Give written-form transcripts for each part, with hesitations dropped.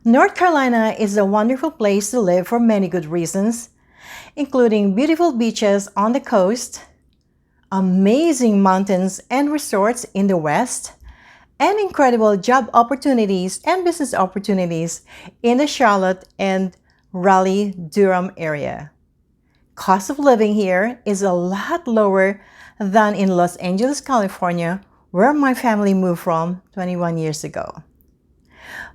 North Carolina is a wonderful place to live for many good reasons, including beautiful beaches on the coast, amazing mountains and resorts in the west, and incredible job opportunities and business opportunities in the Charlotte and Raleigh-Durham area. Cost of living here is a lot lower than in Los Angeles, California, where my family moved from 21 years ago.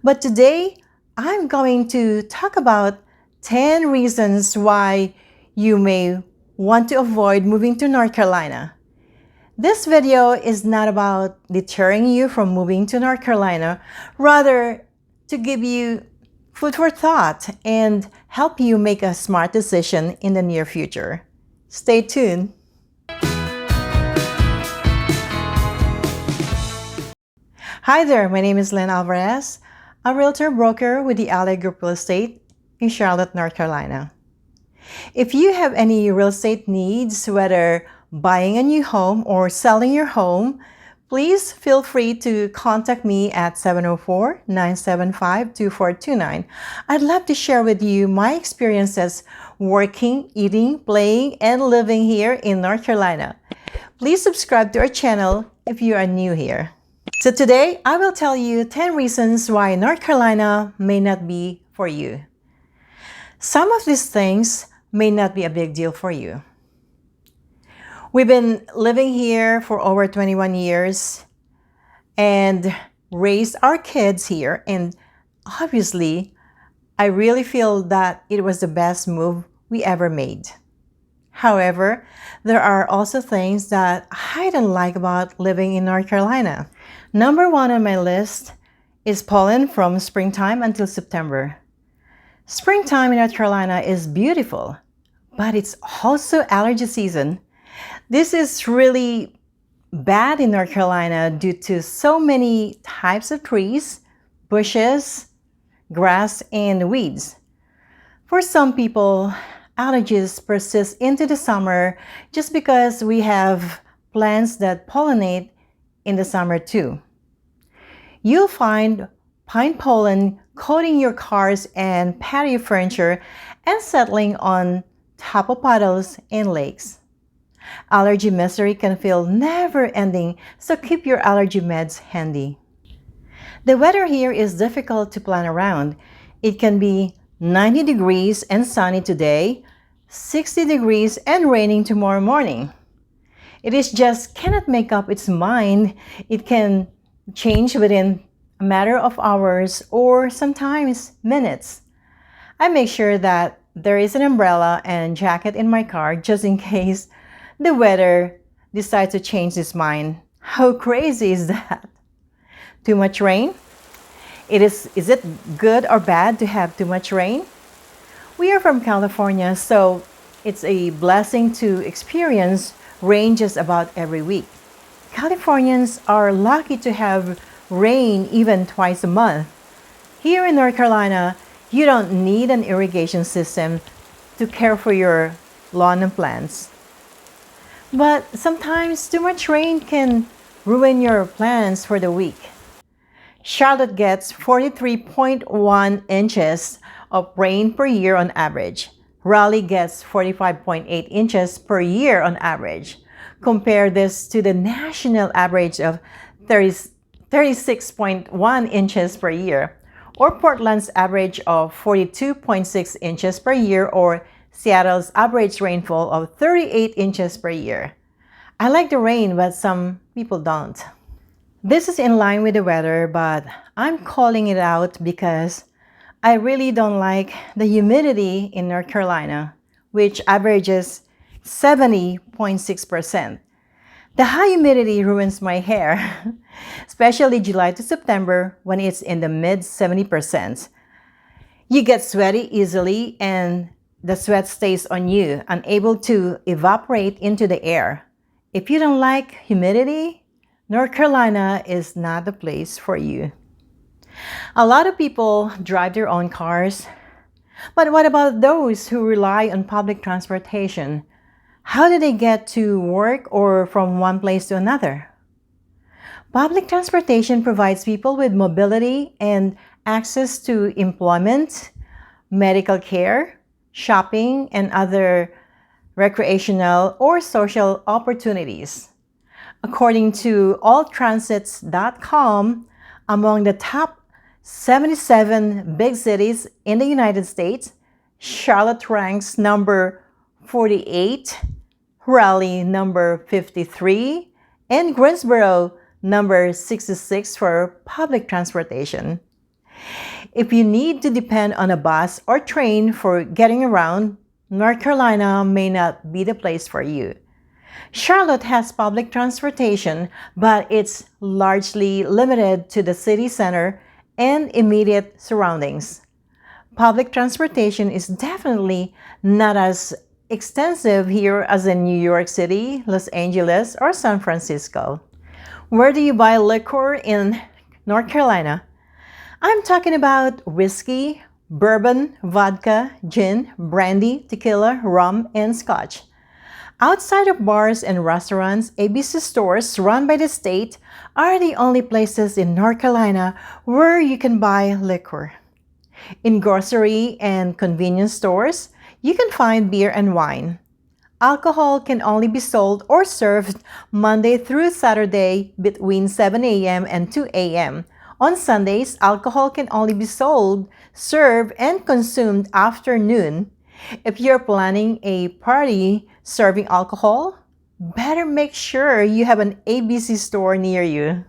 But today, I'm going to talk about 10 reasons why you may want to avoid moving to North Carolina. This video is not about deterring you from moving to North Carolina, rather to give you food for thought and help you make a smart decision in the near future. Stay tuned. Hi there, my name is Lynn Alvarez, a realtor broker with the Ally Group Real Estate in Charlotte, North Carolina. If you have any real estate needs, whether buying a new home or selling your home, please feel free to contact me at 704-975-2429. I'd love to share with you my experiences working, eating, playing, and living here in North Carolina. Please subscribe to our channel if you are new here. So today, I will tell you 10 reasons why North Carolina may not be for you. Some of these things may not be a big deal for you. We've been living here for over 21 years and raised our kids here, and obviously, I really feel that it was the best move we ever made. However, there are also things that I don't like about living in North Carolina. Number one on my list is pollen from springtime until September. Springtime in North Carolina is beautiful, but it's also allergy season. This is really bad in North Carolina due to so many types of trees, bushes, grass, and weeds. For some people, allergies persist into the summer just because we have plants that pollinate in the summer too. You'll find pine pollen coating your cars and patio furniture and settling on top of puddles and lakes. Allergy misery can feel never-ending, so keep your allergy meds handy. The weather here is difficult to plan around. It can be 90 degrees and sunny today, 60 degrees and raining tomorrow morning. It is just cannot make up its mind. It can change within a matter of hours or sometimes minutes. I make sure that there is an umbrella and jacket in my car just in case the weather decides to change its mind. How crazy is that? Too much rain? Is it good or bad to have too much rain? We are from California, so it's a blessing to experience rain just about every week. Californians are lucky to have rain even twice a month. Here in North Carolina, you don't need an irrigation system to care for your lawn and plants. But sometimes too much rain can ruin your plans for the week. Charlotte gets 43.1 inches of rain per year on average. Raleigh gets 45.8 inches per year on average. Compare this to the national average of 36.1 inches per year, or Portland's average of 42.6 inches per year, or Seattle's average rainfall of 38 inches per year. I like the rain, but some people don't. This is in line with the weather, but I'm calling it out because I really don't like the humidity in North Carolina, which averages 70.6%. The high humidity ruins my hair, especially July to September when it's in the mid 70%. You get sweaty easily and the sweat stays on you, unable to evaporate into the air. If you don't like humidity, North Carolina is not the place for you. A lot of people drive their own cars, but what about those who rely on public transportation? How do they get to work or from one place to another? Public transportation provides people with mobility and access to employment, medical care, shopping, and other recreational or social opportunities. According to alltransits.com, among the top 77 big cities in the United States, Charlotte ranks number 48, Raleigh number 53, and Greensboro number 66 for public transportation. If you need to depend on a bus or train for getting around, North Carolina may not be the place for you. Charlotte has public transportation, but it's largely limited to the city center and immediate surroundings. Public transportation is definitely not as extensive here as in New York City, Los Angeles, or San Francisco. Where do you buy liquor in North Carolina? I'm talking about whiskey, bourbon, vodka, gin, brandy, tequila, rum, and scotch. Outside of bars and restaurants, ABC stores run by the state are the only places in North Carolina where you can buy liquor. In grocery and convenience stores, you can find beer and wine. Alcohol can only be sold or served Monday through Saturday between 7 a.m. and 2 a.m. On Sundays, alcohol can only be sold, served, and consumed after noon. If you're planning a party serving alcohol, better make sure you have an ABC store near you.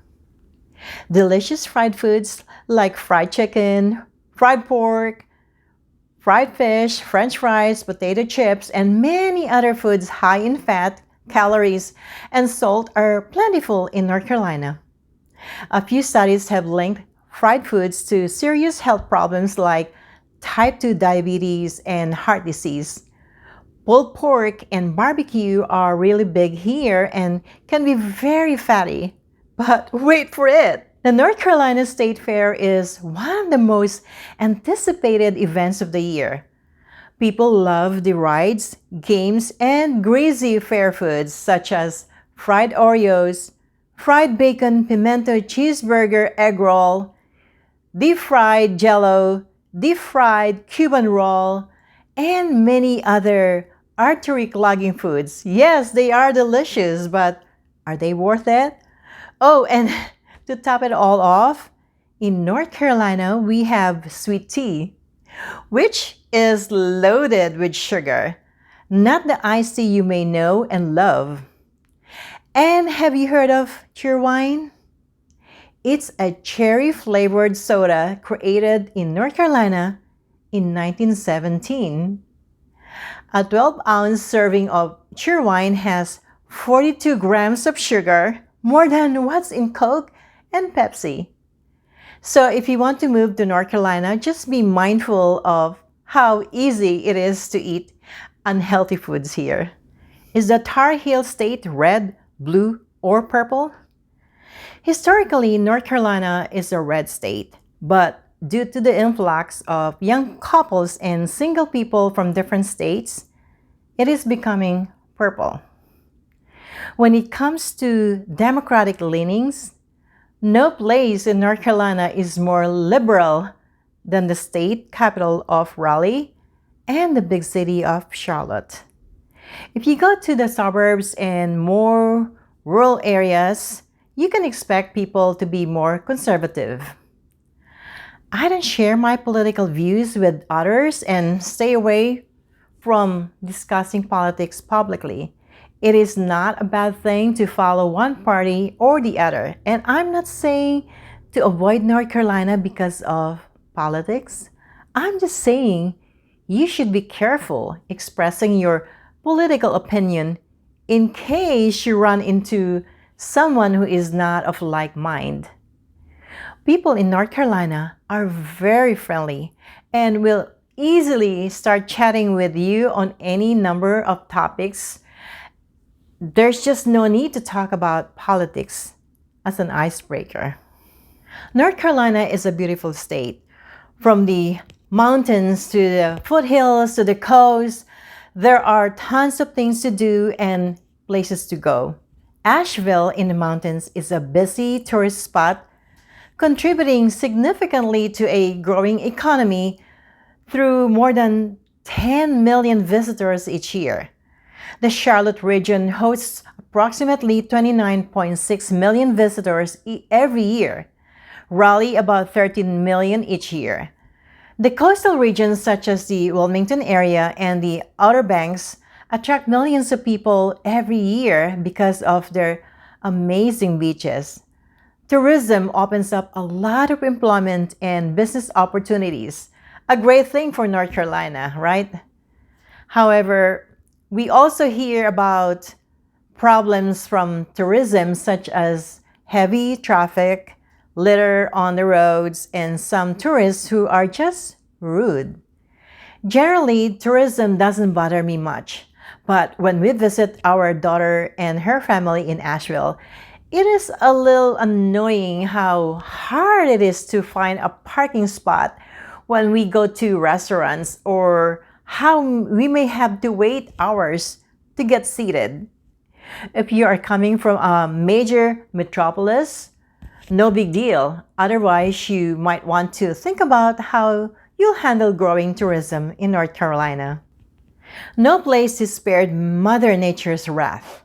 Delicious fried foods like fried chicken, fried pork, fried fish, French fries, potato chips, and many other foods high in fat, calories, and salt are plentiful in North Carolina. A few studies have linked fried foods to serious health problems like type 2 diabetes and heart disease. Pulled pork and barbecue are really big here and can be very fatty. But wait for it! The North Carolina State Fair is one of the most anticipated events of the year. People love the rides, games, and greasy fair foods such as fried Oreos, fried bacon pimento cheeseburger egg roll, deep-fried Jell-O, deep-fried Cuban roll, and many other artery-clogging foods. Yes, they are delicious, but are they worth it? Oh, and to top it all off, in North Carolina, we have sweet tea, which is loaded with sugar, not the iced tea you may know and love. And have you heard of cheerwine? It's a cherry-flavored soda created in North Carolina in 1917. A 12-ounce serving of cheerwine has 42 grams of sugar, more than what's in Coke and Pepsi. So if you want to move to North Carolina, just be mindful of how easy it is to eat unhealthy foods here. Is the Tar Heel State red, blue, or purple? Historically, North Carolina is a red state, but due to the influx of young couples and single people from different states, it is becoming purple. When it comes to Democratic leanings, no place in North Carolina is more liberal than the state capital of Raleigh and the big city of Charlotte. If you go to the suburbs and more rural areas, you can expect people to be more conservative. I don't share my political views with others and stay away from discussing politics publicly. It is not a bad thing to follow one party or the other, and I'm not saying to avoid North Carolina because of politics. I'm just saying you should be careful expressing your political opinion in case you run into someone who is not of like mind. People in North Carolina are very friendly and will easily start chatting with you on any number of topics. There's just no need to talk about politics as an icebreaker. North Carolina is a beautiful state. From the mountains to the foothills to the coast, there are tons of things to do and places to go. Asheville in the mountains is a busy tourist spot contributing significantly to a growing economy through more than 10 million visitors each year. The Charlotte region hosts approximately 29.6 million visitors every year, Raleigh about 13 million each year. The coastal regions such as the Wilmington area and the Outer Banks attract millions of people every year because of their amazing beaches. Tourism opens up a lot of employment and business opportunities, a great thing for North Carolina, right? However, we also hear about problems from tourism such as heavy traffic, litter on the roads, and some tourists who are just rude. Generally, tourism doesn't bother me much, but when we visit our daughter and her family in Asheville, it is a little annoying how hard it is to find a parking spot when we go to restaurants, or how we may have to wait hours to get seated. If you are coming from a major metropolis, no big deal. Otherwise, you might want to think about how you'll handle growing tourism in North Carolina. No place is spared Mother Nature's wrath.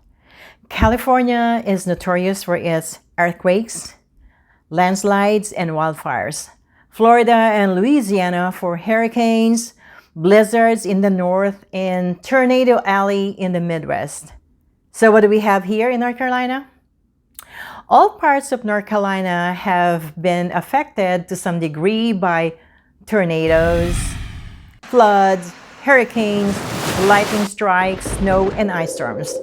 California is notorious for its earthquakes, landslides, and wildfires. Florida and Louisiana for hurricanes, blizzards in the north, and Tornado Alley in the Midwest. So what do we have here in North Carolina? All parts of North Carolina have been affected to some degree by tornadoes, floods, hurricanes, lightning strikes, snow, and ice storms.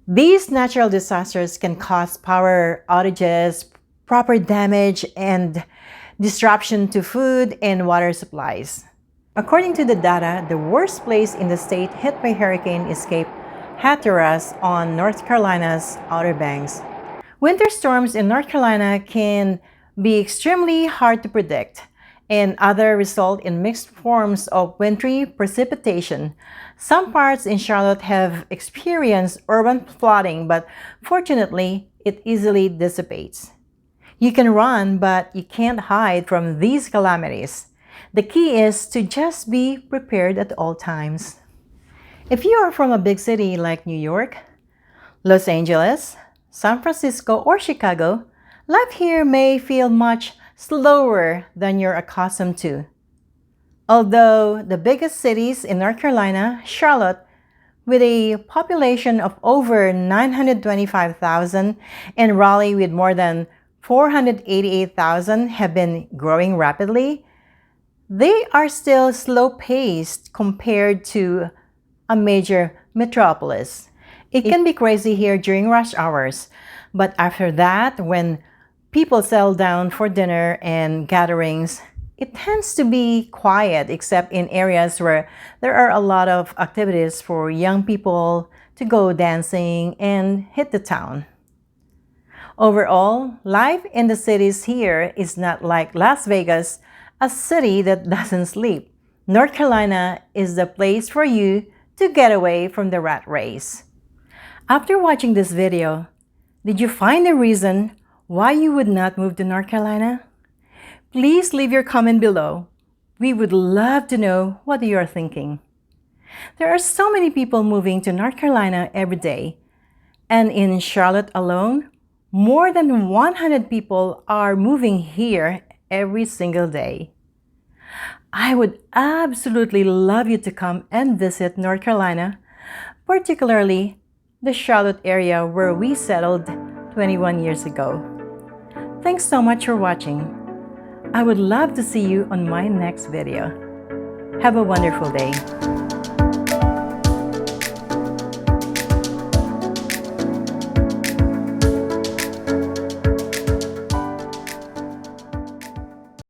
These natural disasters can cause power outages, property damage, and disruption to food and water supplies. According to the data, the worst place in the state hit by hurricane is Cape Hatteras on North Carolina's Outer Banks. Winter storms in North Carolina can be extremely hard to predict, and others result in mixed forms of wintry precipitation. Some parts in Charlotte have experienced urban flooding, but fortunately, it easily dissipates. You can run, but you can't hide from these calamities. The key is to just be prepared at all times. If you are from a big city like New York, Los Angeles, San Francisco, or Chicago, life here may feel much slower than you're accustomed to. Although the biggest cities in North Carolina, Charlotte, with a population of over 925,000, and Raleigh with more than 488,000 have been growing rapidly, they are still slow-paced compared to a major metropolis. It can be crazy here during rush hours, but after that, when people settle down for dinner and gatherings, it tends to be quiet except in areas where there are a lot of activities for young people to go dancing and hit the town. Overall, life in the cities here is not like Las Vegas, a city that doesn't sleep. North Carolina is the place for you to get away from the rat race. After watching this video, did you find a reason why you would not move to North Carolina? Please leave your comment below. We would love to know what you are thinking. There are so many people moving to North Carolina every day, and in Charlotte alone, more than 100 people are moving here every single day. I would absolutely love you to come and visit North Carolina, particularly the Charlotte area where we settled 21 years ago. Thanks so much for watching. I would love to see you on my next video. Have a wonderful day.